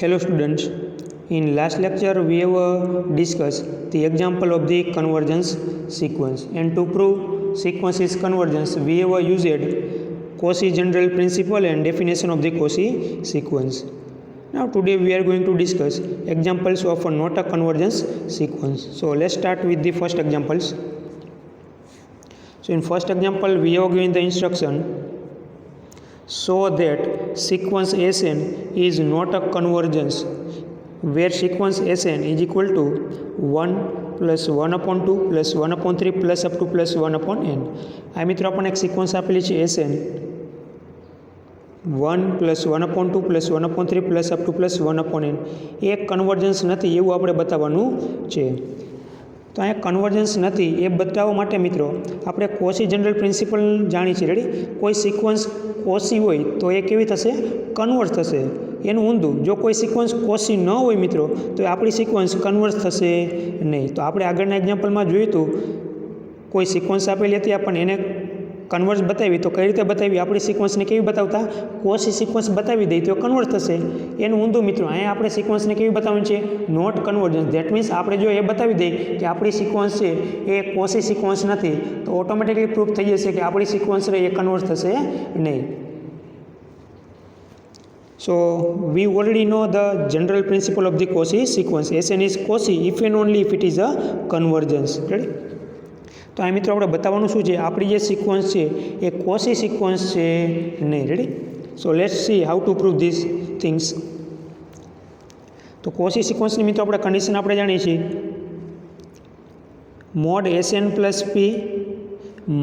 Hello students, in last lecture we have discussed the example of the convergence sequence, and to prove sequence is convergence we have used Cauchy general principle and definition of the Cauchy sequence. Now today we are going to discuss examples of a not a convergence sequence. So let's start with the first examples. So in first example we have given the instruction, so that sequence Sn is not a convergence where sequence Sn is equal to 1 plus 1 upon 2 plus 1 upon 3 plus up to plus 1 upon n. આ મિત્રો આપણને એક sequence આપેલી છે Sn 1 plus 1 upon 2 plus 1 upon 3 plus up to plus 1 upon n A convergence નથી એવું આપણે બતાવવાનું છે. તો અહીંયા કન્વર્જન્સ નથી એ બતાવવા માટે મિત્રો આપણે કોસી જનરલ પ્રિન્સિપલ જાણી છે. રેડી, કોઈ સિક્વન્સ કોસી હોય તો એ કેવી થશે? કન્વર્સ થશે. એનું ઊંધું, જો કોઈ સિક્વન્સ કોસી ન હોય મિત્રો તો આપણી સિક્વન્સ કન્વર્સ થશે નહીં. તો આપણે આગળના એક્ઝામ્પલમાં જોયું હતું, કોઈ સિક્વન્સ આપેલી હતી આપણને, એને કન્વર્સ બતાવી તો કઈ રીતે બતાવી? આપણી સિક્વન્સને કેવી બતાવતા? કોસી સિક્વન્સ બતાવી દઈ તો કન્વર્સ થશે. એનું ઊંધું મિત્રો, અહીંયા આપણે સિક્વન્સને કેવી બતાવવાની છે? Not convergence. ધેટ મીન્સ આપણે જો એ બતાવી દઈએ કે આપણી સિક્વન્સ છે એ કોસી સિક્વન્સ નથી તો ઓટોમેટિકલી પ્રૂફ થઈ જશે કે આપણી સિક્વન્સ એ કન્વર્સ થશે નહીં. So we already know the general principle of the Cauchy sequence. Sn is Cauchy if and only if it is a convergence. Ready? તો આ મિત્રો આપણે બતાવવાનું શું છે? આપણી જે સિક્વન્સ છે એ કોસી સિક્વન્સ છે નહીં. Ready? So let's see how to prove this things. તો કોસી સિક્વન્સની મિત્રો આપણે કન્ડિશન આપણે જાણીએ છીએ, mod Sn plus p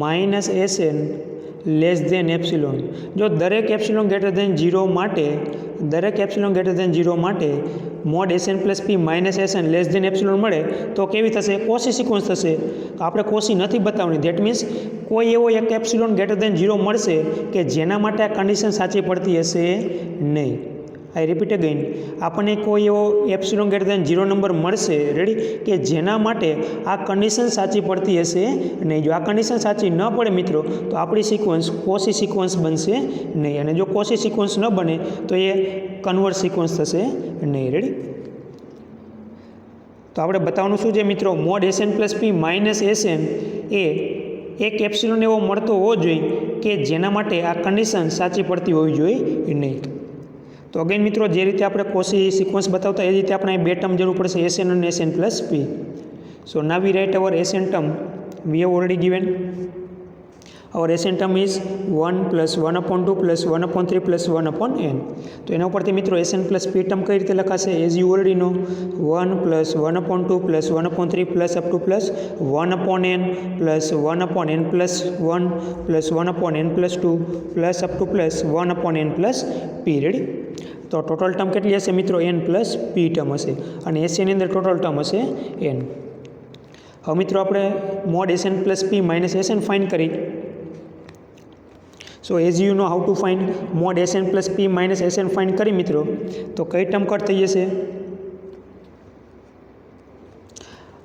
minus Sn less than epsilon. જો દરેક એપ્સિલોન ગ્રેટર દેન 0 માટે mod Sn plus p minus Sn less than epsilon મળે તો કેવી થશે? કોસી સિક્વન્સ થશે. તો આપણે કોસી નથી બતાવવાની. ધેટ મીન્સ કોઈ એવો એક એપ્સિલોન ગ્રેટર દેન 0 મળશે કે જેના માટે આ કન્ડિશન સાચી પડતી હશે નહીં. આઈ રિપીટ અગેન, આપણને કોઈ એવો એપ્સિલોન ગ્રેટર દેન 0 નંબર મળશે, રેડી, કે જેના માટે આ કન્ડિશન સાચી પડતી હશે નહીં. જો આ કન્ડિશન સાચી ન પડે મિત્રો તો આપણી સિક્વન્સ કોસી સિક્વન્સ બનશે નહીં, અને જો કોસી સિક્વન્સ ન બને તો એ કન્વર્સ સિક્વન્સ થશે નહીં. રેડી? તો આપણે બતાવવાનું શું છે મિત્રો? Mode Sn plus p minus Sn એ એક એપ્સિલોન એવો મળતો હોવો જોઈએ કે જેના માટે આ કન્ડિશન સાચી પડતી હોવી જોઈએ નહીં. તો અગેન મિત્રો, જે રીતે આપણે કોસી સિક્વન્સ બતાવતા એ રીતે આપણે બે ટર્મ જરૂર પડશે, Sn અને Sn plus p. So now we write our Sn term. We have already given our Sn term is 1 plus 1 upon 2 plus 1 upon 3 plus 1 upon n. તો એના ઉપરથી મિત્રો Sn plus p ટર્મ કઈ રીતે લખાશે? as you already know, 1 plus 1 upon 2 plus 1 upon 3 plus up to plus 1 upon n plus 1 upon n plus 1 plus 1 upon n plus 2 plus up to plus 1 upon n plus p. Ready? તો total term કેટલી હશે મિત્રો? n plus p term હશે, અને Sn ની અંદર total term હશે n. હવે મિત્રો આપણે mod Sn plus p minus Sn find કરી. So as you know how to find mod Sn plus p minus Sn find કરી મિત્રો તો કઈ ટર્મ કટ થઈ જશે?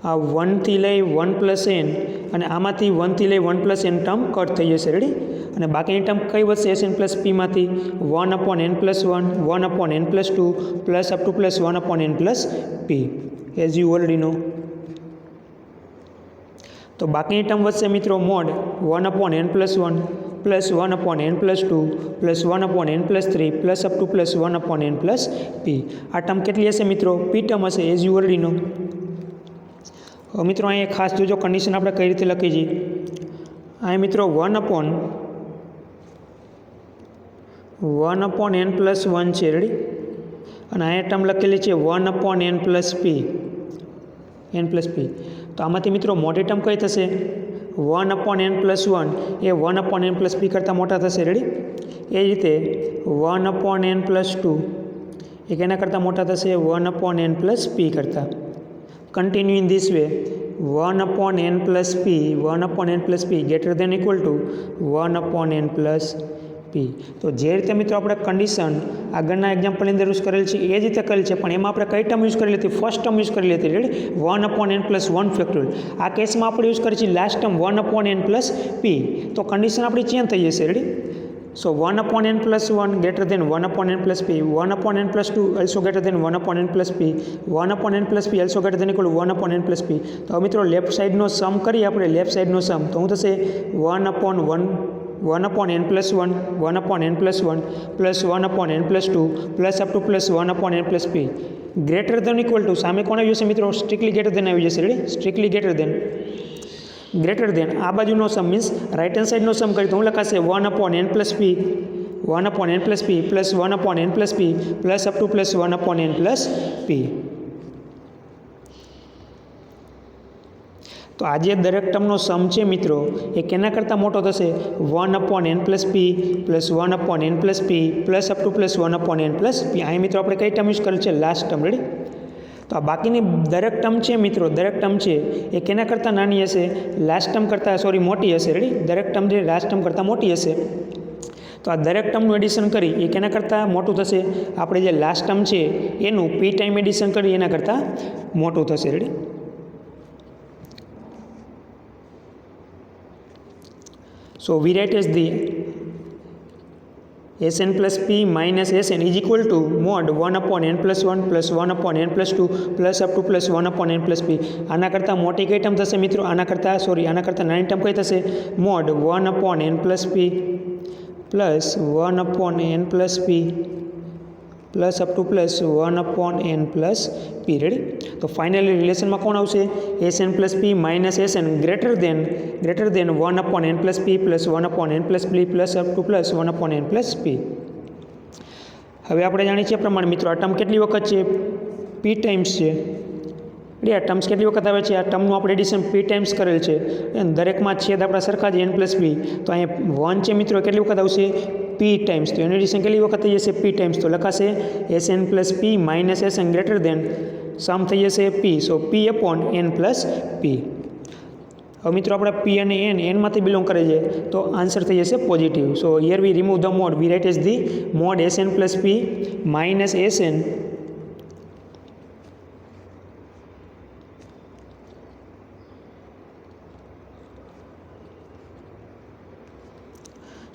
આ 1 થી લઈ 1 પ્લસ n અને આમાંથી 1 થી લઈ 1 પ્લસ n ટર્મ કટ થઈ જશે. રેડી? અને બાકીની ટર્મ કઈ વધશે? Sn પ્લસ પીમાંથી 1 upon n plus 1, 1 upon n plus 2 plus up to plus 1 upon n plus p, as you already know. તો બાકીની ટર્મ વધશે મિત્રો mod 1 upon n plus 1 plus 1 upon n plus 2 plus 1 upon n plus 3 plus up to plus 1 upon n plus p. આ term કેટલી હશે મિત્રો? P term હશે, as you already નો. હવે મિત્રો અહીંયા ખાસ જોજો કન્ડિશન આપણે કઈ રીતે લખી છે. અહીંયા મિત્રો 1 અપોન n પ્લસ 1 છે. રેડી? અને અહીંયા ટર્મ લખેલી છે 1 અપોન n પ્લસ પી. તો આમાંથી મિત્રો મોટી ટર્મ કઈ થશે? 1 અપોન n પ્લસ 1 એ 1 અપોન n પ્લસ પી કરતાં મોટા થશે. રેડી? એ રીતે 1 અપોન n પ્લસ 2 એ કેના કરતાં મોટા થશે? 1 અપોન n પ્લસ પી કરતાં. Continue in this way, 1 upon n plus p, 1 upon n plus p greater than equal to 1 upon n plus p. તો જે રીતે મિત્રો આપણે કન્ડિશન આગળના એક્ઝામ્પલની અંદર યુઝ કરેલ છે એ જ રીતે કરેલ છે, પણ એમાં આપણે કઈ ટર્મ યુઝ કરેલી હતી? ફર્સ્ટ ટર્મ યુઝ કરેલી હતી. Ready? 1 upon n plus 1 factorial. આ કેસમાં આપણે યુઝ કરી છે last term 1 upon n plus p. તો કન્ડિશન આપણી ચેન્જ થઈ જશે. Ready? So 1/n+1 greater than 1/n+p, 1/n+2 also greater than 1/n+p, 1/n+p also greater than equal to 1/n+p. તો હવે મિત્રો લેફ્ટ સાઈડનો સમ કરીએ આપણે, લેફ્ટ સાઈડનો સમ તો શું થશે 1/n+1 1/n+1 plus 1/n+2 plus up to plus 1/n+p greater than equal to સામે કોણ આવ્યું છે મિત્રો સ્ટ્રિક્ટલી ગ્રેટર દેન આવી જશે. રેડી, સ્ટ્રિક્ટલી ગ્રેટર દેન આ બાજુનો સમ મીન્સ રાઇટ હેન્ડ સાઈડનો સમ કરી તો હું લખાશે 1/n+p plus 1/n+p plus up to plus 1/n+p. તો આ જે દરેક ટર્મનો સમ છે મિત્રો એ કેના કરતાં મોટો થશે 1/n+p plus 1/n+p plus up to plus 1/n+p. અહીં મિત્રો આપણે કઈ ટર્મ યુઝ કરેલ છે લાસ્ટ ટર્મ. રેડી, તો આ બાકીની દરેક ટર્મ છે મિત્રો, દરેક ટર્મ છે એ કેના કરતાં નાની હશે લાસ્ટ ટર્મ કરતાં મોટી હશે. રેડી, દરેક ટર્મ જે લાસ્ટ ટર્મ કરતાં મોટી હશે તો આ દરેક ટર્મનું એડિશન કરી એ કેના કરતાં મોટું થશે આપણે જે લાસ્ટ ટર્મ છે એનું p ટાઈમ એડિશન કરી એના કરતાં મોટું થશે. Ready, so we write as the Sn plus p minus Sn is equal to mod 1/n+1 plus 1/n+2 plus up to plus 1/n+p. આના કરતાં મોટી કઈ ટર્મ થશે મિત્રો, આના કરતાં નાની ટર્મ કઈ થશે mod 1/n+p plus 1/n+p plus up to plus 1/n+p. Ready, તો ફાઇનલી રિલેશનમાં કોણ આવશે Sn plus p minus Sn greater then 1/n+p plus 1/n+p plus up to plus 1/n+p. હવે આપણે જાણીએ છીએ પ્રમાણે મિત્રો આ ટર્મ કેટલી વખત છે p ટાઈમ્સ છે. આ ટર્મ્સ કેટલી વખત આવે છે, આ ટર્મનું આપણે એડિશન p ટાઈમ્સ કરેલ છે, દરેકમાં છેદ આપણા સરખા જ n+p. તો અહીંયા 1 છે મિત્રો કેટલી વખત આવશે p ટાઈમ્સ, તો એનું એડિશન કેટલી વખત થઈ જશે p ટાઈમ્સ, તો લખાશે Sn plus p minus Sn greater than સમ થઈ જશે p, સો p/n+p. હવે મિત્રો આપણે p અને nમાંથી બિલોંગ કરે છે તો આન્સર થઈ જશે positive. So here we remove the mod, we write as the mod Sn plus p minus Sn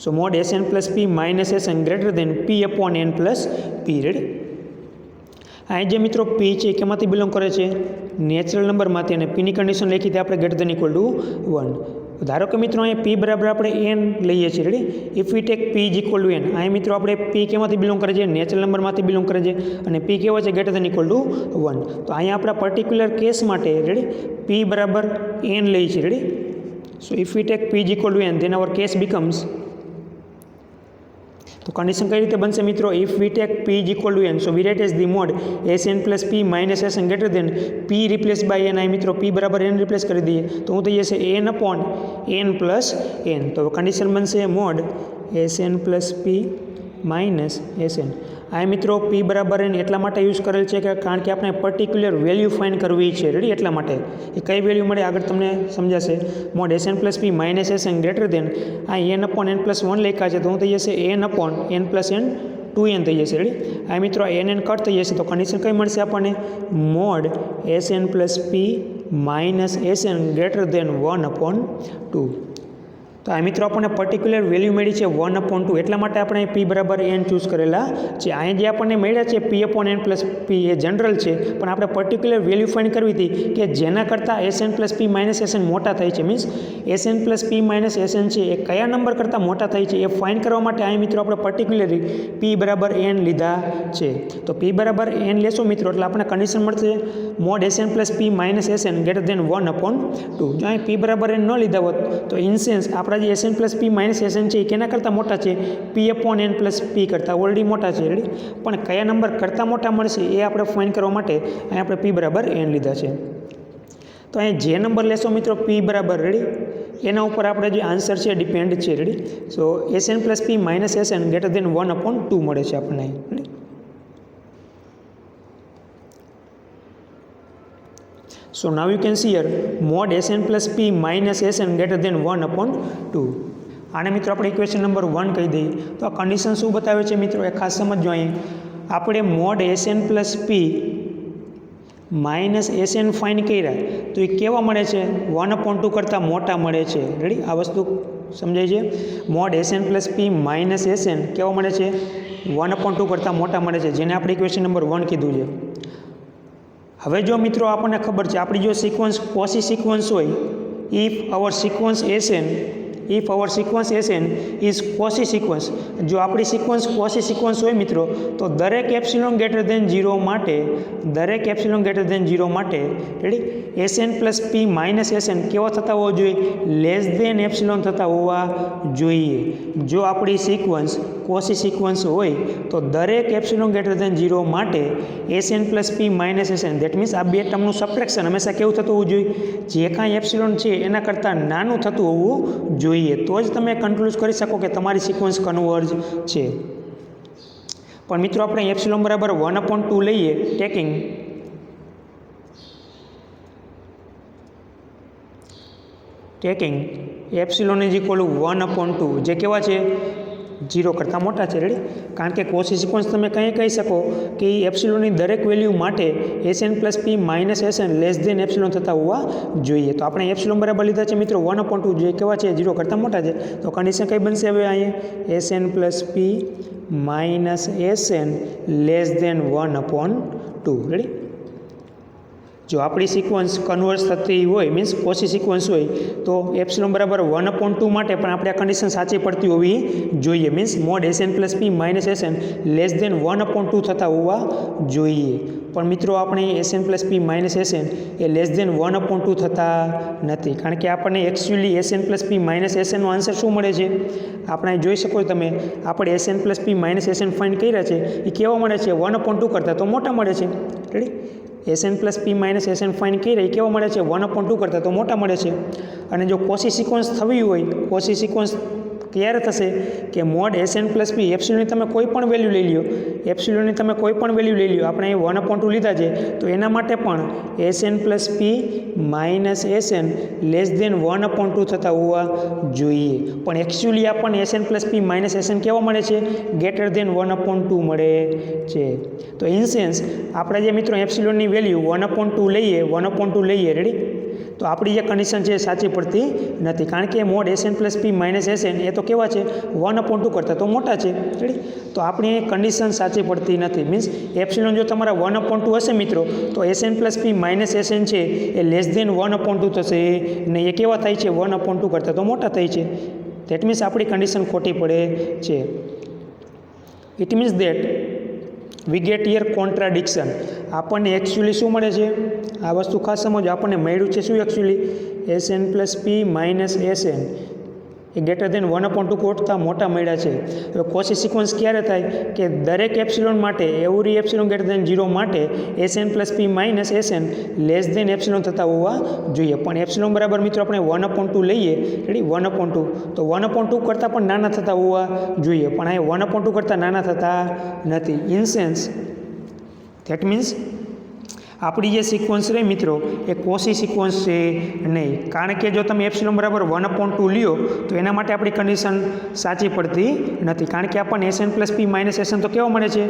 so mod Sn plus p minus Sn greater than p/n+p. Ready, અહીં જે મિત્રો p છે એ કેમાંથી belong કરે છે natural નંબરમાંથી, અને pની condition લખી હતી આપણે ગ્રેટર દેન ઇક્વલ ટુ 1. ધારો કે મિત્રો અહીંયા p બરાબર આપણે n લઈએ છીએ. Ready, if we take p is equal to n, અહીં મિત્રો આપણે p કેમાંથી બિલોંગ કરે છે નેચરલ નંબરમાંથી બિલોંગ કરે છે અને p કેવો છે ગ્રેટર દેન ઇક્વલ ટુ 1. તો અહીંયા આપણા પર્ટિક્યુલર કેસ માટે રેડી p બરાબર n લઈએ છીએ. Ready, so if we take p is equal to n then our case becomes, તો કન્ડિશન કઈ રીતે બનશે મિત્રો if we take p is equal to n, so we write as the mod Sn plus p minus Sn greater than p replace by n. અહીં મિત્રો p બરાબર n replace કરી દઈએ તો શું થઈ જશે n/n+n. તો કન્ડિશન બનશે mode Sn plus p minus Sn. આ મિત્રો p બરાબર n એટલા માટે યુઝ કરેલ છે કે કારણ કે આપણે પર્ટિક્યુલર વેલ્યુ ફાઇન્ડ કરવી છે. રેડી, એટલા માટે એ કઈ વેલ્યુ મળે આગળ તમને સમજાશે. Mode Sn plus p minus Sn greater દેન આ n/n+1 લખ્યા છે તો શું થઈ જશે n/n+n2n થઈ જશે. રેડી, આ મિત્રો n કટ થઈ જશે તો કન્ડિશન કઈ મળશે આપણને mode Sn plus p minus Sn greater than 1/2. તો આ મિત્રો આપણને પર્ટિક્યુલર વેલ્યુ મળી છે 1/2, એટલા માટે આપણે p બરાબર n ચૂઝ કરેલા છે. અહીં જે આપણને મળ્યા છે p/n+p એ જનરલ છે, પણ આપણે પર્ટિક્યુલર વેલ્યુ ફાઇન્ડ કરવી હતી કે જેના કરતાં Sn plus p minus Sn મોટા થાય છે, means Sn plus p minus Sn છે એ કયા નંબર કરતાં મોટા થાય છે એ ફાઇન્ડ કરવા માટે અહીં મિત્રો આપણે પર્ટિક્યુલરલી p બરાબર n લીધા છે. તો p બરાબર n લેશો મિત્રો એટલે આપણે કન્ડિશન મળશે mode Sn plus p minus Sn greater than 1/2. જો અહીં p બરાબર n ન લીધા હોત તો ઇન સેન્સ આપણા જે Sn plus p minus Sn છે એ કેના કરતાં મોટા છે p/n+p કરતાં ઓલરેડી મોટા છે. રેડી, પણ કયા નંબર કરતાં મોટા મળશે એ આપણે ફાઇન્ડ કરવા માટે અહીં આપણે p બરાબર n લીધા છે. તો અહીં જે નંબર લેશો મિત્રો p બરાબર રેડી એના ઉપર આપણે જે આન્સર છે ડિપેન્ડ છે. રેડી, સો Sn plus p minus Sn greater than 1/2 મળે છે આપણને. Ready, so now you can see here mod Sn plus p minus Sn greater than 1/2. આને મિત્રો આપણે ઇક્વેશન નંબર 1 કહી દઈએ. તો આ કન્ડિશન શું બતાવે છે મિત્રો એ ખાસ સમજો. અહીં આપણે mod Sn plus p minus Sn find કર્યા તો એ કેવા મળે છે 1/2 કરતાં મોટા મળે છે. રેડી, આ વસ્તુ સમજાય છે? Mode SN plus p minus SN કેવો મળે છે? 1/2 કરતાં મોટા મળે છે, જેને આપણે ઇક્વેશન નંબર 1 કીધું છે. હવે જો મિત્રો આપણને ખબર છે આપણી જો સિક્વન્સ કોસી સિક્વન્સ હોય, if our sequence SN is Cauchy sequence, જો આપણી સિક્વન્સ કોસી સિક્વન્સ હોય મિત્રો, તો દરેક એપ્સિલોન ગ્રેટર દેન 0 માટે ready SN plus p minus SN કેવા થતા હોવા જોઈએ? લેસ દેન એપ્સિલોન થતા હોવા જોઈએ. જો આપણી સિક્વન્સ કોસી સિક્વન્સ હોય તો દરેક એપ્સિલોન ગ્રેટર દેન 0 માટે SN plus p minus SN, that means આ બે ટર્મનું સબટ્રેક્શન હંમેશા કેવું થતું હોવું જોઈએ? જે કાંઈ એપ્સિલોન છે એના કરતાં નાનું થતું હોવું જોઈએ, તો જ તમે કન્ક્લુઝ કરી શકો કે તમારી સિક્વન્સ કન્વર્જ છે. પણ મિત્રો આપણે એપ્સિલોન બરાબર 1/2 લઈએ, taking epsilon is equal two 1/2, જે કેવા છે? 0 કરતાં મોટા છે. રેડી? કારણ કે કોસી સિક્વન્સ તમે કંઈ કહી શકો કે એપ્સિલોનની દરેક વેલ્યુ માટે SN plus p minus SN less than epsilon થતા હોવા જોઈએ. તો આપણે એપ્સિલોન બરાબર લીધા છે મિત્રો 1/2, જે કેવા છે? 0 કરતાં મોટા છે. તો કન્ડિશન કઈ બનશે હવે અહીંયા? SN plus p minus SN less than 1/2. Ready? જો આપણી સિક્વન્સ કન્વર્સ થતી હોય, મીન્સ કોસી સિક્વન્સ હોય, તો એપ્સિલોન બરાબર 1/2 માટે પણ આપણે આ કન્ડિશન સાચી પડતી હોવી જોઈએ. Means mod SN plus p minus SN less than 1/2 થતા હોવા જોઈએ. પણ મિત્રો આપણે SN plus p minus SN એ લેસ દેન 1/2 થતા નથી, કારણ કે આપણને actually SN plus p minus એસએનનો આન્સર શું મળે છે? આપણે જોઈ શકો તમે, આપણે SN plus p minus SN find કર્યા છે, એ કેવા મળે છે? 1/2 કરતાં તો મોટા મળે છે. Ready? SN plus p minus SN fine કરી કેવા મળે છે? 1/2 કરતાં તો મોટા મળે છે. અને જો કોસી સિક્વન્સ થવી હોય, કોસી સિક્વન્સ ક્યારે થશે? કે મોડ એસએન પ્લસ પી એપ્સિલોનની તમે કોઈ પણ વેલ્યુ લઈ લો, આપણે અહીં 1/2 લીધા છે, તો એના માટે પણ SN plus p minus SN less than 1/2 થતા હોવા જોઈએ. પણ એકચ્યુઅલી આપણને SN plus p minus SN કેવા મળે છે? ગ્રેટર દેન 1/2 મળે છે. તો ઇન સેન્સ આપણે જે મિત્રો એપ્સિલોનની વેલ્યુ 1/2 લઈએ, રેડી? તો આપણી જે કન્ડિશન છે એ સાચી પડતી નથી, કારણ કે mod SN plus p minus SN એ તો કેવા છે? 1/2 કરતાં તો મોટા છે. રેડી? તો આપણી કન્ડિશન સાચી પડતી નથી. મીન્સ એપ્સિલોન જો તમારા 1/2 હશે મિત્રો, તો SN plus p minus SN છે એ લેસ દેન 1/2 થશે ને એ કેવા થાય છે? 1/2 કરતાં તો મોટા થાય છે. ધેટ મીન્સ આપણી કન્ડિશન ખોટી પડે છે. It means that we get here contradiction. આપણને એકચ્યુઅલી શું મળે છે? આ વસ્તુ ખાસ સમજો. આપણને મળ્યું છે શું? Actually SN plus p minus SN એ ગ્રેટર દેન 1/2 કરતાં મોટા મળ્યા છે. હવે કોસી સિક્વન્સ ક્યારે થાય? કે દરેક એપ્સિલોન માટે, એવરી એપ્સિલોન ગ્રેટર દેન 0 માટે SN plus p minus SN less than epsilon થતા હોવા જોઈએ. પણ એપ્સિલોન બરાબર મિત્રો આપણે 1/2 લઈએ, રેડી? 1/2, તો 1/2 કરતાં પણ નાના થતા હોવા જોઈએ, પણ અહીં 1/2 કરતાં નાના થતા નથી. ઇન સેન્સ ધેટ મીન્સ આપણી જે સિક્વન્સ રહે મિત્રો એ કોસી સિક્વન્સ છે નહીં, કારણ કે જો તમે એપ્સિલોન બરાબર 1/2 લ્યો તો એના માટે આપણી કન્ડિશન સાચી પડતી નથી, કારણ કે આપણને SN plus p minus SN તો કેવા મળે છે?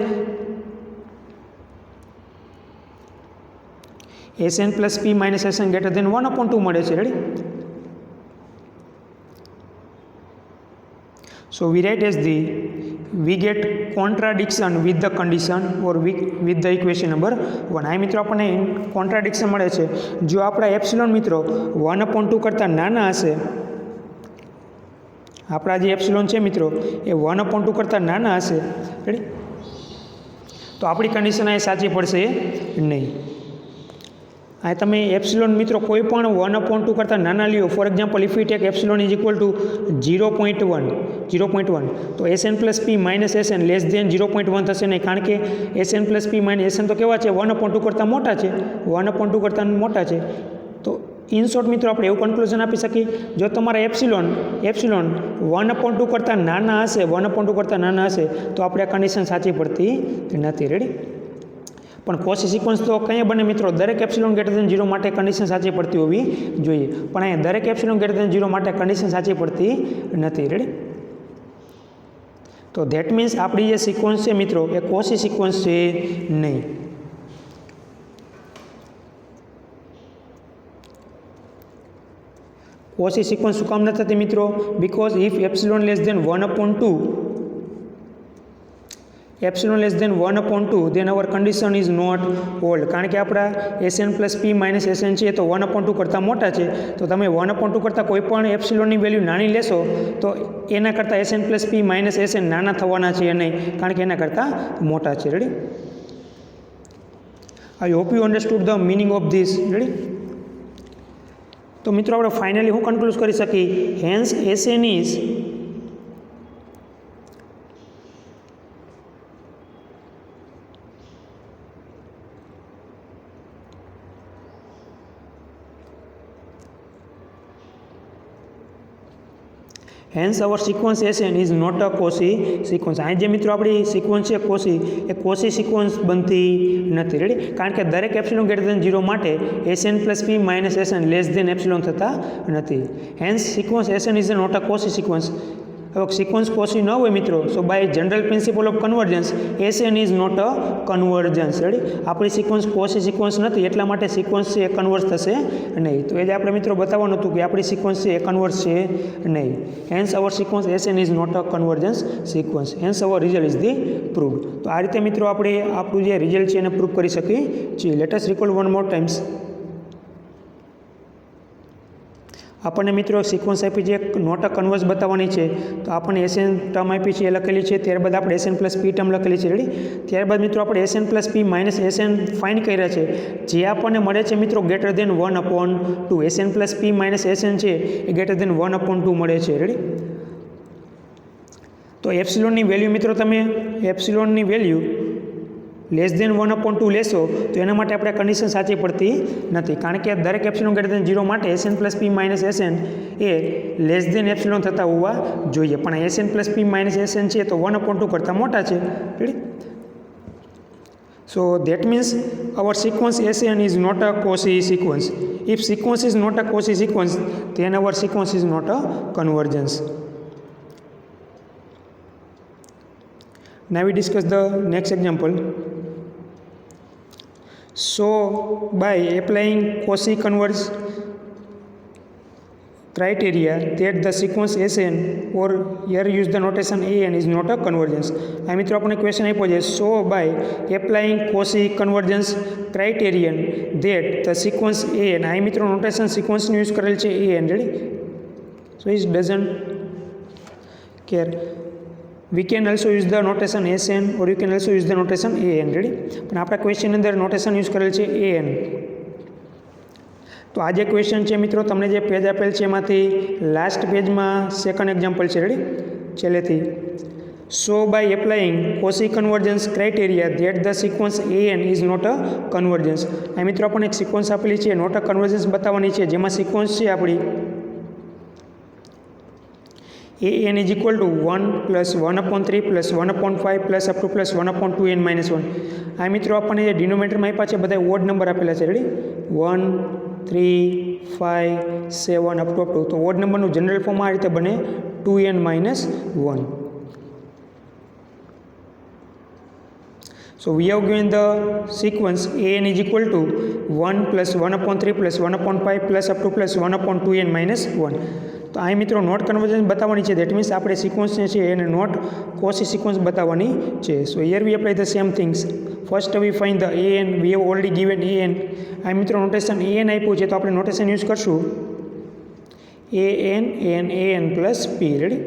SN plus p minus SN greater than 1/2 મળે છે. Ready? So we write as we get contradiction with the condition or with the equation number 1. આ મિત્રો આપણને કોન્ટ્રાડિક્શન મળે છે. જો આપણા એપ્સિલોન મિત્રો 1/2 કરતાં નાના હશે, આપણા જે એપ્સિલોન છે મિત્રો એ 1/2 કરતાં નાના હશે, રેડી? તો આપણી કન્ડિશન અહીં સાચી પડશે નહીં. આ તમે એપ્સિલોન મિત્રો કોઈ પણ 1/2 કરતાં નાના લ્યો, for example if you take epsilon is equal to 0.1, તો SN plus p minus SN less than 0.1 થશે નહીં, કારણ કે SN plus p minus SN તો કેવા છે? 1/2 કરતાં મોટા છે. 1/2 કરતાં મોટા છે. તો ઇન શોર્ટ મિત્રો આપણે એવું કન્ક્લુઝન આપી શકીએ, જો તમારા એપ્સિલોન 1/2 કરતાં નાના હશે, 1/2 કરતાં નાના હશે, તો આપણે આ કન્ડિશન સાચી પડતી નથી. રેડી? પણ કોસી સિક્વન્સ તો કંઈ બને મિત્રો, દરેક એપ્સિલોન ગ્રેટર દેન 0 માટે કન્ડિશન સાચી પડતી હોવી જોઈએ, પણ અહીંયા દરેક એપ્સિલોન ગ્રેટર દેન 0 માટે કન્ડિશન સાચી પડતી નથી. રેડી? તો ધેટ મીન્સ આપણી જે સિક્વન્સ છે મિત્રો એ કોસી સિક્વન્સ છે નહીં. કોસી સિક્વન્સ શું કામ નથી થતી મિત્રો? Because if epsilon less than 1/2 epsilon less than 1/2 then our condition is not hold. કારણ કે આપણા SN plus p minus SN છે તો 1/2 કરતાં મોટા છે. તો તમે 1/2 કરતાં કોઈ પણ એપ્સિલોનની વેલ્યુ નાની લેશો તો એના કરતાં SN plus p minus SN નાના થવાના છે નહીં, કારણ કે એના કરતાં મોટા છે. Ready? I hope you understood the meaning of this. Ready? તો મિત્રો આપણે ફાઇનલી હું કન્ક્લુઝ કરી શકીએ? Hence SN is hence our sequence SN is not a Cauchy sequence. અહીં જે મિત્રો આપણી સિક્વન્સ છે કોસી, એ કોસી સિક્વન્સ બનતી નથી. રેડી? કારણ કે દરેક એપ્સિલોન ગ્રેટર દેન 0 માટે SN plus p minus SN less than epsilon થતા નથી. Hence sequence SN is not a Cauchy sequence. હવે સિક્વન્સ કોસી ન હોય મિત્રો, so by general principle of convergence SN is not a convergence. Ready? આપણી sequence Cauchy sequence નથી, એટલા માટે સિક્વન્સ છે એ કન્વર્સ થશે નહીં. તો એ જ આપણે મિત્રો બતાવવાનું હતું કે આપણી સિક્વન્સ છે એ કન્વર્સ છે નહીં. Hence our sequence SN is not a convergence sequence. Hence our result is the proved. તો આ રીતે મિત્રો આપણે આપણું જે રિઝલ્ટ છે એને પ્રૂવ કરી શકીએ છીએ. Let us recall one more times. આપણને મિત્રો સિક્વન્સ આપી છે, નોટ અ કન્વર્સ બતાવવાની છે. તો આપણને એસએન ટર્મ આપી છે એ લખેલી છે, ત્યારબાદ આપણે એસએન પ્લસ પી ટર્મ લખેલી છે. રેડી? ત્યારબાદ મિત્રો આપણે SN plus p minus SN find કર્યા છે, જે આપણને મળે છે મિત્રો greater than 1/2. SN plus p minus SN છે એ ગ્રેટર દેન 1/2 મળે છે. રેડી? તો એપ્સિલોનની વેલ્યુ મિત્રો તમે એપ્સિલોનની વેલ્યુ લેસ દેન 1/2 લેશો તો એના માટે આપણે કન્ડિશન સાચી પડતી નથી. કારણ કે દરેક એપ્સિલોન ગ્રેટર દેન 0 માટે SN plus p minus SN એ લેસ દેન એપ્સિલોન થતા હોવા જોઈએ. પણ SN plus p minus SN છે તો 1/2 કરતાં મોટા છે. Ready? So that means our sequence SN is not a Cauchy sequence. If sequence is not a Cauchy sequence then our sequence is not a convergence. Now we discuss the next example. So by applying Cauchy converge criteria that the sequence Sn or here use the notation An is not a convergence. આ મિત્રો આપણને question આપ્યો છે. So by applying Cauchy convergence criterion that the sequence An, આ મિત્રો notation સિક્વન્સનું use કરેલ છે An. Ready? So it doesn't care. We can also use the notation Sn or you can also use the notation An. Ready? પણ આપણા question અંદર notation use કરેલ છે An. તો આ જે ક્વેશ્ચન છે મિત્રો, તમને જે પેજ આપેલ છે એમાંથી લાસ્ટ પેજમાં સેકન્ડ એક્ઝામ્પલ છે. રેડી? છેલ્લેથી. So by applying Cauchy convergence criteria that the sequence An is not a convergence. આ મિત્રો આપણને એક સિક્વન્સ આપેલી છે, નોટ અ કન્વર્જન્સ બતાવવાની છે, જેમાં સિક્વન્સ છે આપણી An is equal to 1 plus 1/3 plus 1/5 plus up to plus 1/2n minus 1. આ મિત્રો આપણને જે ડિનોમિનેટરમાં આપ્યા છે બધા ઓડ નંબર આપેલા છે. રેડી? 1 3 5 7 અપ ટુ તો ઓડ નંબરનું જનરલ ફોર્મ આ રીતે બને 2n minus 1. So we have given the sequence An is equal to 1 plus 1/3 plus 1/5 plus up to plus 1/2n minus 1. તો આ મિત્રો નોટ કન્વર્જન્સ બતાવવાની છે. દેટ મીન્સ આપણે સિક્વન્સ છે એને નોટ કોસી સિક્વન્સ બતાવવાની છે. So here we apply the same things. First we find the An. We have already given An. આ મિત્રો નોટેશન An આપ્યું છે તો આપણે નોટેશન યુઝ કરશું An plus P. Ready?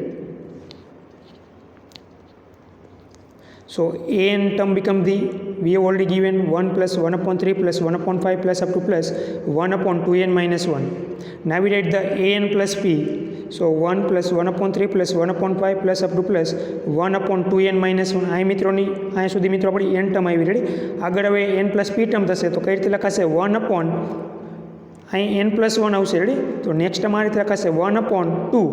So An term become the, we have already given 1 plus 1/3 plus 1/5 plus up to plus 1/2n minus 1. Now we write the An plus P. So 1 plus 1/3 plus 1/5 plus up to plus 1/2n minus 1. આ મિત્રોની અહીંયા સુધી મિત્રો આપણી n term આવી. Ready? આગળ હવે n plus P term થશે તો કઈ રીતે લખાશે 1/, અહીં n plus 1 આવશે. રેડી? તો નેક્સ્ટ ટર્મ આ રીતે લખાશે 1/2.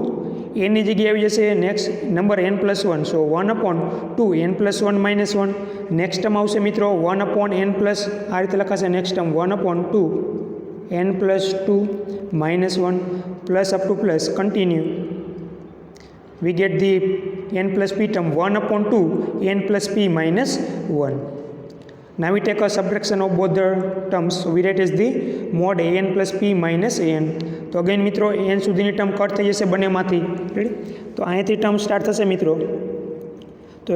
n ની જગ્યાએ આવી જશે નેક્સ્ટ નંબર n plus 1. સો 1/2 n plus 1 minus 1. Next term આવશે મિત્રો 1/n plus, આ રીતે લખાશે next term 1/2 n plus 2 minus 1 plus up to plus continue. We get the n plus p term 1/2 n plus p minus 1. Now we take a subtraction of both the terms. So we write as the mod an plus p minus an. તો again મિત્રો n સુધીની term cut થઈ જશે બંનેમાંથી. Ready? તો અહીંયાથી term start થશે મિત્રો. તો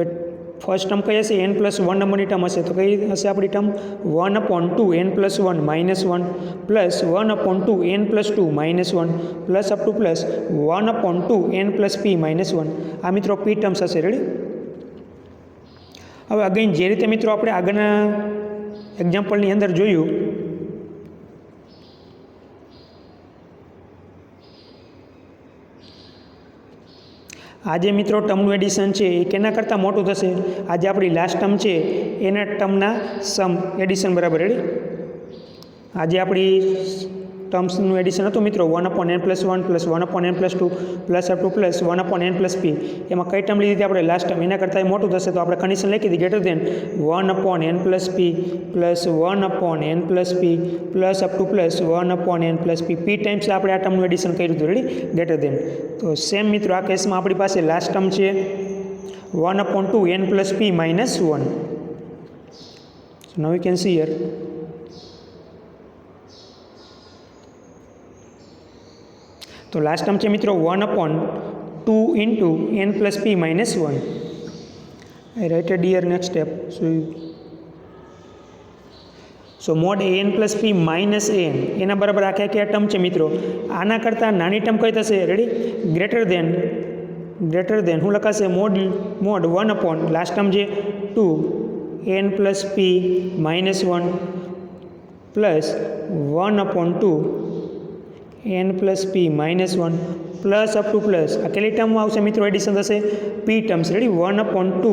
ફર્સ્ટ ટર્મ કઈ હશે? n પ્લસ 1 નંબરની ટર્મ હશે. તો કઈ હશે આપણી term? 1/2 n plus 1 minus 1 plus 1/2 n plus 2 minus 1 plus up to plus 1/2 n plus p minus 1. આ મિત્રો p ટર્મ્સ હશે. રેડી? હવે અગેન જે રીતે મિત્રો આપણે આગળના એક્ઝામ્પલની અંદર જોયું, આજે મિત્રો ટર્મનું એડિશન છે એ કેના કરતાં મોટું થશે? આજે આપણી લાસ્ટ ટર્મ છે એના ટર્મના સમ એડિશન બરાબર. રેડી? આજે આપણી ટર્મ્સનું એડિશન હતું મિત્રો 1/n plus 1 plus 1/n plus 2 plus up to plus 1/n plus p. એમાં કઈ ટર્મ લીધી હતી આપણે? Last term. એના કરતાં એ મોટું થશે તો આપણે કન્ડિશન લખી દીધી greater than 1/n plus p plus 1/n plus p plus up to plus 1/n plus p. p times આપણે આ ટર્મનું એડિશન કર્યું હતું. રેડી? Greater than. તો સેમ મિત્રો આ કેસમાં આપણી પાસે લાસ્ટ ટર્મ છે 1/2 n plus p minus 1. So now you can see here. તો લાસ્ટ ટર્મ છે મિત્રો 1/2 into n plus p minus 1. I write it here next step. So mode an plus p minus an એના બરાબર આખે આ term છે મિત્રો. આના કરતાં નાની ટર્મ કઈ થશે? રેડી? ગ્રેટર દેન શું લખાશે? મોડ 1 લાસ્ટ ટર્મ છે 2 n plus p minus 1 plus 1/2 n plus p minus 1 plus up to plus આ કેટલી ટર્મમાં આવશે મિત્રો? એડિશન થશે p terms. Ready? 1/2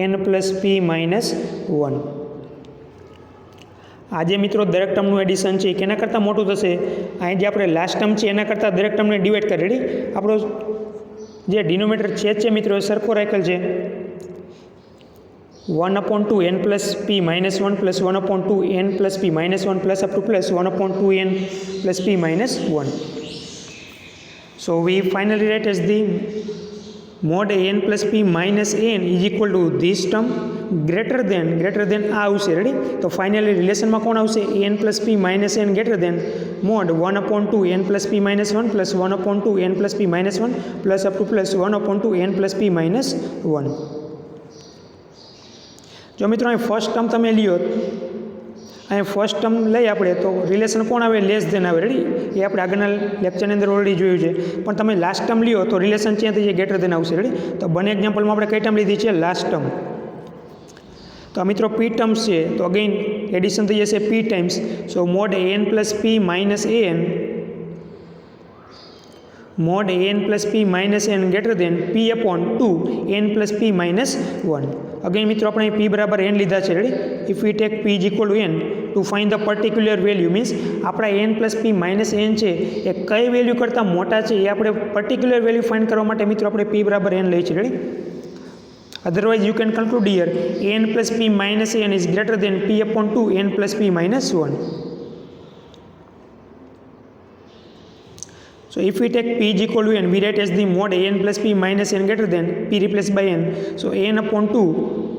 n plus p minus 1. આજે મિત્રો દરેક ટર્મનું એડિશન છે કેના કરતાં મોટું થશે? અહીં જે આપણે લાસ્ટ ટર્મ છે એના કરતાં દરેક ટર્મને ડિવાઈડ કરે. રેડી? આપણો જે ડિનોમિનેટર છે મિત્રો એ સરખો રાખેલ છે 1/2 n plus p minus 1 plus 1/2 n plus p minus 1 plus up to plus 1/2 n plus p minus 1. So we finally write as the mod n plus p minus n is equal to this term greater than આ આવશે. Ready? તો finally રિલેશનમાં કોણ આવશે? n plus p minus n greater than mod 1/2 n plus p minus 1 plus 1/2 n plus p minus 1 plus up to plus 1/2 n plus p minus 1. જો મિત્રો અહીં first term તમે લ્યો, અહીં ફર્સ્ટ ટર્મ લઈ આપણે તો રિલેશન કોણ આવે? લેસ દેન આવે. રેડી? એ આપણે આગળના લેક્ચરની અંદર ઓલરેડી જોયું છે. પણ તમે લાસ્ટ ટર્મ લ્યો તો રિલેશન ચેન્જ થઈ જાય, ગ્રેટર દેન આવશે. રેડી? તો બંને એક્ઝામ્પલમાં આપણે કઈ ટર્મ લીધી છે? Last term. તો આ મિત્રો p ટર્મ્સ છે તો અગેન એડિશન થઈ જશે p times. So mode an plus p minus an mod n plus p minus n greater than p upon 2 n plus p minus 1. Again મિત્રો આપણે p બરાબર n લીધા છે. Ready? If we take p is equal to n to find the particular value means આપણા n plus p minus n છે એ કઈ value કરતાં મોટા છે એ આપણે પર્ટિક્યુલર વેલ્યુ ફાઇન્ડ કરવા માટે મિત્રો આપણે p બરાબર n લઈએ છીએ. Ready? otherwise you can conclude here n plus p minus n is greater than p upon 2 n plus p minus 1. So if we take p is equal to n, we write as the mod n plus p minus n greater than p replaced by n. So n upon 2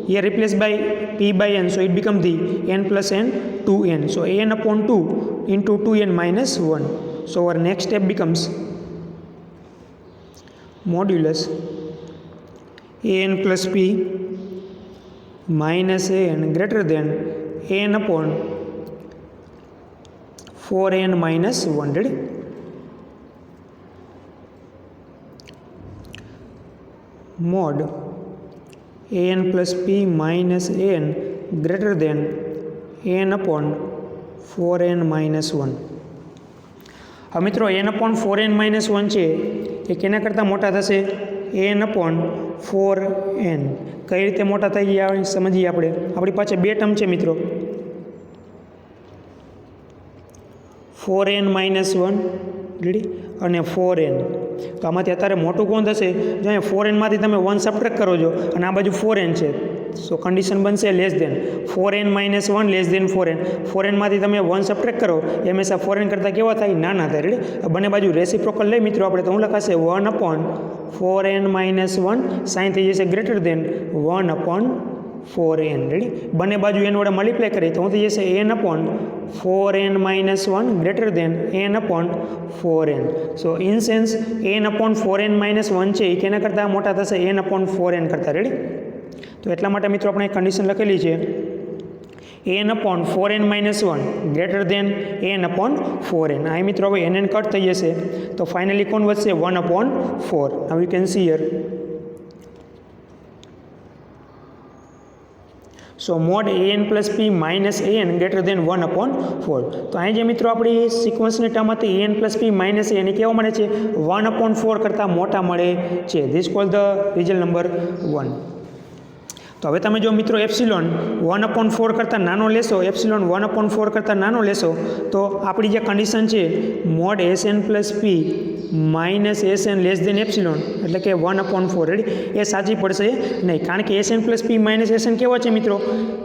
here replaced by p by n, so it becomes the n plus n 2n. So n upon 2 into 2n minus 1. So our next step becomes modulus an plus p minus an greater than n upon 4n minus 1. Ready? Mod an plus p minus n greater than n upon 4n minus 1. હવે મિત્રો n upon 4n minus 1 છે એ કેના કરતાં મોટા થશે? n upon 4n. કઈ રીતે મોટા થઈ ગયા સમજીએ આપણે. આપણી પાસે બે ટર્મ છે મિત્રો 4n minus 1 રેડી અને 4n. તો આમાંથી અત્યારે મોટું કોણ થશે? જો અહીંયા 4nમાંથી તમે 1 સબટ્રેક્ટ કરો છો અને આ બાજુ 4n છે, સો કન્ડિશન બનશે less than 4n minus 1 less than 4n. 4nમાંથી તમે 1 સબટ્રેક્ટ કરો એ હંમેશા 4n કરતાં કેવા થાય? નાના થાય. રેડી? બંને બાજુ રેસિપ્રોકલ લઈ મિત્રો આપણે તો હું લખાશે 1/4n minus 1 સાઇન થઈ જશે greater than 1/4n. 4n ready બંને બાજુ n વડે મલ્ટીપ્લાય કરીએ તો શું થઈ જશે n upon 4n minus 1 greater than n upon 4n. So in sense n upon 4n minus 1 છે એ કેના કરતાં મોટા થશે n upon 4n કરતાં રેડી તો એટલા માટે મિત્રો આપણે કન્ડિશન લખેલી છે n upon 4n minus 1 greater than n upon 4n. આ મિત્રો હવે n કટ થઈ જશે તો ફાઇનલી કોણ વધશે 1 upon 4. Now you can see here. So mode an plus p minus an greater than 1 upon 4. તો અહીં જે મિત્રો આપણી સિક્વન્સની ટર્મ હતી an plus p minus an એ કેવો મળે છે 1 upon 4 કરતાં મોટા મળે છે. This call the result number 1. તો હવે તમે જો મિત્રો એપ્સિલોન 1 upon 4 કરતાં નાનો લેશો એપ્સિલોન 1 upon 4 કરતાં નાનો લેશો તો આપણી જે કન્ડિશન છે mod sn plus p minus sn less than epsilon એટલે કે 1 upon 4 રેડી એ સાચી પડશે નહીં કારણ કે sn plus p minus sn કેવા છે મિત્રો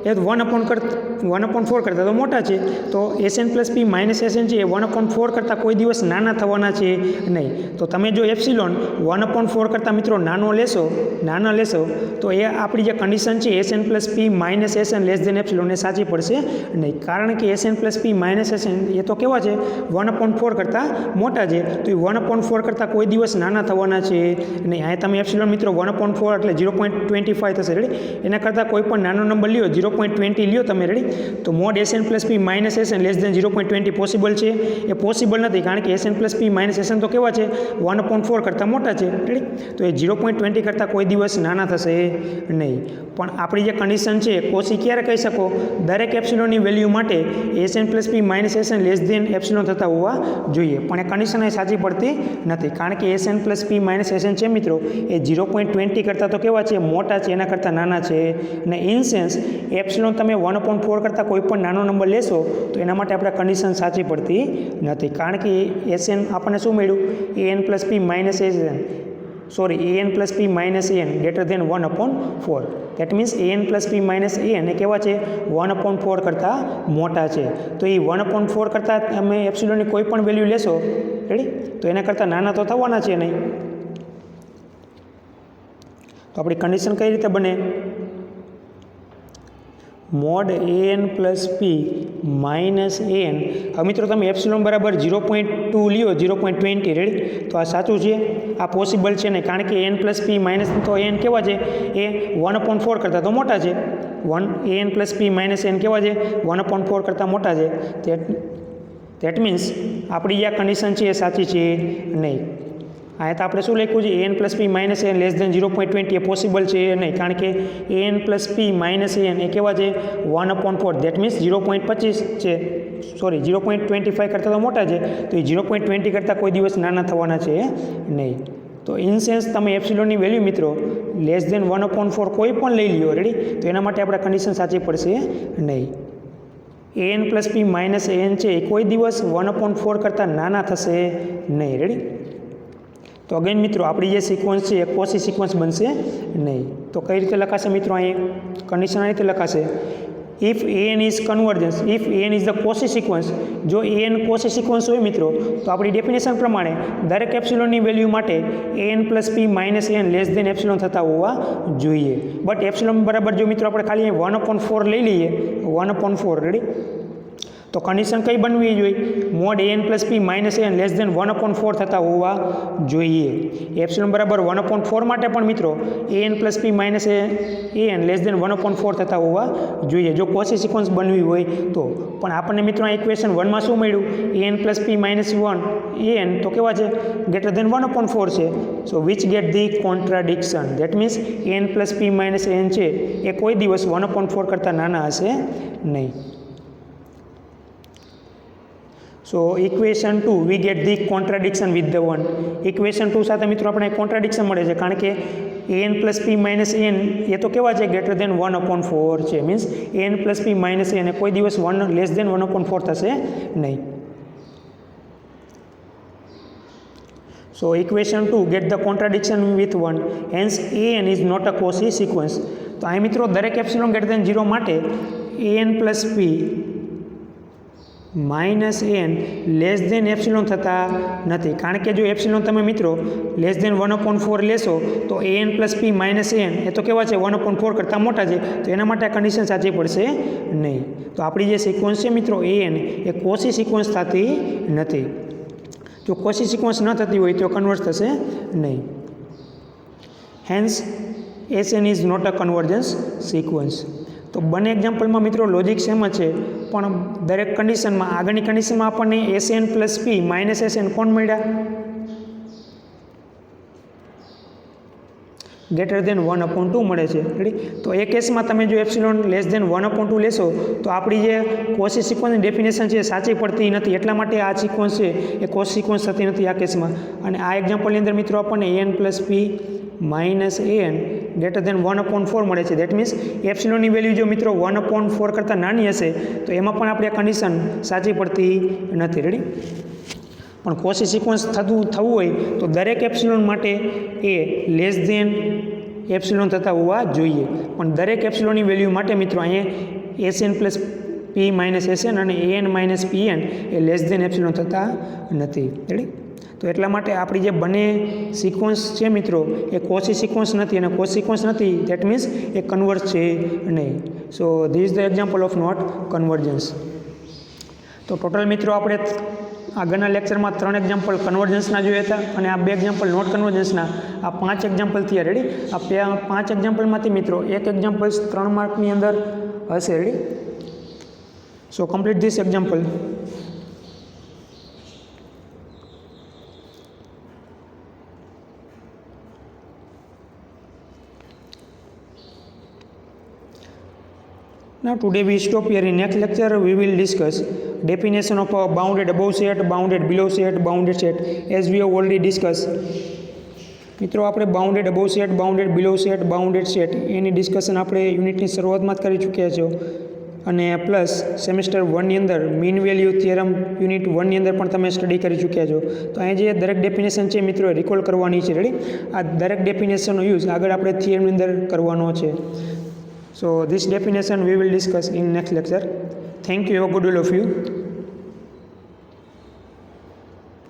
એ 1 upon 4 કરતાં તો મોટા છે તો sn plus p minus sn છે એ 1 upon 4 કરતાં કોઈ દિવસ નાના થવાના છે નહીં. તો તમે જો એપ્સિલોન 1 upon 4 કરતાં મિત્રો નાના લેશો તો એ આપણી જે કન્ડિશન છે sn plus p minus sn less than epsilon એ સાચી પડશે નહીં કારણ કે sn plus p minus sn એ તો કેવા છે 1 upon 4 કરતાં મોટા છે તો એ 1 upon 4 કરતાં કોઈ દિવસ નાના થવાના છે નહીં. અહીં તમે એપ્સિલોન મિત્રો 1 upon 4 એટલે 0.25 થશે રેડી એના કરતાં કોઈ પણ નાનો નંબર લ્યો 0.20 લ્યો તમે રેડી તો mod sn plus p minus sn less than 0.20 possible છે એ પોસિબલ નથી કારણ કે sn plus p minus sn તો કેવા છે 1 upon 4 કરતાં મોટા છે રેડી તો એ 0.20 કરતાં કોઈ દિવસ નાના થશે નહીં. પણ આપણી જે કન્ડિશન છે કોશી ક્યારે કહી શકો દરેક એપ્સિલોનની વેલ્યુ માટે sn plus p minus sn less than epsilon થતા હોવા જોઈએ પણ એ કન્ડિશન અહીં સાચી પડતી નથી કારણ કે sn plus p minus sn છે મિત્રો એ 0.20 કરતાં તો કેવા છે મોટા છે એના કરતાં નાના છે અને ઇન સેન્સ એપ્સિલોન તમે 1 upon 4 કરતાં કોઈ પણ નાનો નંબર લેશો તો એના માટે આપણે કન્ડિશન સાચી પડતી નથી કારણ કે sn આપણને શું મળ્યું an plus p minus an plus p minus an greater than 1 upon 4. That means an plus p minus an એ કેવા છે 1 upon 4 કરતાં મોટા છે તો એ 1 upon 4 કરતાં તમે એપ્સિલોનની કોઈ પણ વેલ્યુ લેશો રેડી તો એના કરતાં નાના તો થવાના છે નહીં. તો આપણી કન્ડિશન કઈ રીતે બને mode an plus p minus an. હવે મિત્રો તમે એપ્સિલોન બરાબર 0.2 લ્યો 0.20 રેડી તો આ સાચું છે આ પોસિબલ છે નહીં કારણ કે an પ્લસ p માઇનસ તો an કેવા છે એ 1 upon 4 કરતાં તો મોટા છે an plus p minus n કેવા છે 1 upon 4 કરતાં મોટા છે દેટ મીન્સ આપણી જે કન્ડિશન છે એ સાચી છે નહીં. અહીંયા તો આપણે શું લખ્યું છે an plus p minus n less than 0.20 એ પોસિબલ છે નહીં કારણ કે an plus p minus n એ કેવા છે 1 upon 4 દેટ મીન્સ 0.25 છે 0.25 કરતાં તો મોટા છે તો એ 0.20 કરતાં કોઈ દિવસ નાના થવાના છે નહીં. તો ઇન સેન્સ તમે એપ્સિલોનની વેલ્યુ મિત્રો લેસ દેન 1 upon 4 કોઈ પણ લઈ લ્યો રેડી તો એના માટે આપણે કન્ડિશન સાચી પડશે નહીં. an plus p minus an છે એ કોઈ દિવસ 1 upon 4 કરતાં નાના થશે નહીં રેડી. તો અગેન મિત્રો આપણી જે સિક્વન્સ છે એ કોસી સિક્વન્સ બનશે નહીં. તો કઈ રીતે લખાશે મિત્રો અહીં કન્ડિશન આ રીતે લખાશે if an is convergence if an is the Cauchy sequence જો an કોસી સિક્વન્સ હોય મિત્રો તો આપણી ડેફિનેશન પ્રમાણે દરેક એપ્સિલોનની વેલ્યુ માટે an plus p minus n less than epsilon થતા હોવા જોઈએ. બટ એપ્સિલોન બરાબર જો મિત્રો આપણે ખાલી 1 upon 4 લઈ લઈએ 1 upon 4 રેડી તો કન્ડિશન કઈ બનવી જોઈએ mod an plus p minus n less than 1 upon 4 થતા હોવા જોઈએ. એપ્સિલોન બરાબર 1 upon 4 માટે પણ મિત્રો an plus p minus an less than 1 upon 4 થતા હોવા જોઈએ જો કોસી સિક્વન્સ બનવી હોય તો. પણ આપણને મિત્રો આ ઇક્વેશન 1 માં શું મળ્યું an plus p minus 1 an તો કેવા છે ગ્રેટર દેન 1 upon 4 છે. So which get the contradiction that means an plus p minus n છે એ કોઈ દિવસ 1 upon 4 કરતાં નાના હશે નહીં. So equation 2 we get the contradiction with the 1. Equation 2 સાથે મિત્રો આપણે કોન્ટ્રાડિક્શન મળે છે કારણ કે an plus p minus n એ તો કેવા છે ગ્રેટર દેન 1 upon 4 છે means an plus p minus n એ કોઈ દિવસ 1 લેસ દેન 1 upon 4 થશે નહીં. So equation 2 get the contradiction with 1 hence an is not a Cauchy sequence. તો અહીં મિત્રો દરેક એપ્સિલોન ગ્રેટર દેન 0 માટે an plus p minus N less than epsilon થતા નથી, કારણ કે જો એપ્સિલોન તમે મિત્રો લેસ દેન 1/4 લેશો તો n plus p minus n એ તો કેવા છે 1/4 કરતાં મોટા છે, તો એના માટે આ કન્ડિશન સાચી પડશે નહીં. તો આપણી જે સિક્વન્સ છે મિત્રો એન એ કોસી સિક્વન્સ થતી નથી. જો કોસી સિક્વન્સ ન થતી હોય તો કન્વર્સ થશે નહીં. Hence SN is not a convergence sequence. તો બંને એક્ઝામ્પલમાં મિત્રો લોજિક સેમ જ છે, પણ દરેક કન્ડિશનમાં આગળની કન્ડિશનમાં આપણને SN plus p minus SN કોણ મળ્યા? ગ્રેટર દેન 1/2 મળે છે. રેડી? તો એ કેસમાં તમે જો એપ્સિલોન લેસ દેન 1/2 લેશો તો આપણી જે કોસી સિક્વન્સની ડેફિનેશન છે એ સાચી પડતી નથી, એટલા માટે આ સિક્વન્સ છે એ કોસ સિક્વન્સ થતી નથી આ કેસમાં. અને આ એક્ઝામ્પલની અંદર મિત્રો આપણને N plus p minus N greater than 1/4 મળે છે. દેટ મીન્સ એપ્સિલોનની વેલ્યુ જો મિત્રો 1/4 કરતાં નાની હશે તો એમાં પણ આપણી આ કન્ડિશન સાચી પડતી નથી. રેડી? પણ કોસી સિક્વન્સ થવું હોય તો દરેક એપ્સિલોન માટે એ લેસ દેન એપ્સિલોન થતા હોવા જોઈએ, પણ દરેક એપ્સિલોનની વેલ્યુ માટે મિત્રો અહીંયા SN plus p minus SN અને એન માઇનસ પીએન એ લેસ દેન એપ્સિલોન થતા નથી. રેડી? તો એટલા માટે આપણી જે બંને સિક્વન્સ છે મિત્રો એ કોસી સિક્વન્સ નથી, અને કોસ સિક્વન્સ નથી દેટ મીન્સ એ કન્વર્સ છે નહીં. So this is the example of not convergence. તો ટોટલ મિત્રો આપણે આગળના લેક્ચરમાં 3 એક્ઝામ્પલ કન્વર્જન્સના જોયા હતા, અને આ 2 એક્ઝામ્પલ નોટ કન્વર્જન્સના, આ 5 એક્ઝામ્પલ થયા. રેડી? આ 5 એક્ઝામ્પલમાંથી મિત્રો એક એક્ઝામ્પલ 3 માર્કની અંદર હશે. Ready? So complete this example. Now today we stop here. In next lecture we will discuss definition of a bounded above set, bounded below set, bounded set, as we have already discussed. મિત્રો આપણે bounded above set, bounded બિલો set, bounded set એની discussion આપણે યુનિટની શરૂઆતમાં જ કરી ચૂક્યા છો, અને પ્લસ સેમેસ્ટર 1ની અંદર મીન વેલ્યુ થિયરમ યુનિટ 1ની અંદર પણ તમે સ્ટડી કરી ચૂક્યા છો. તો અહીં જે દરેક ડેફિનેશન છે મિત્રો રિકોલ કરવાની છે. રેડી? આ દરેક ડેફિનેશનનો યુઝ આગળ આપણે થિયરમની અંદર કરવાનો છે. So this definition we will discuss in next lecture. Thank you. Have a good day of you.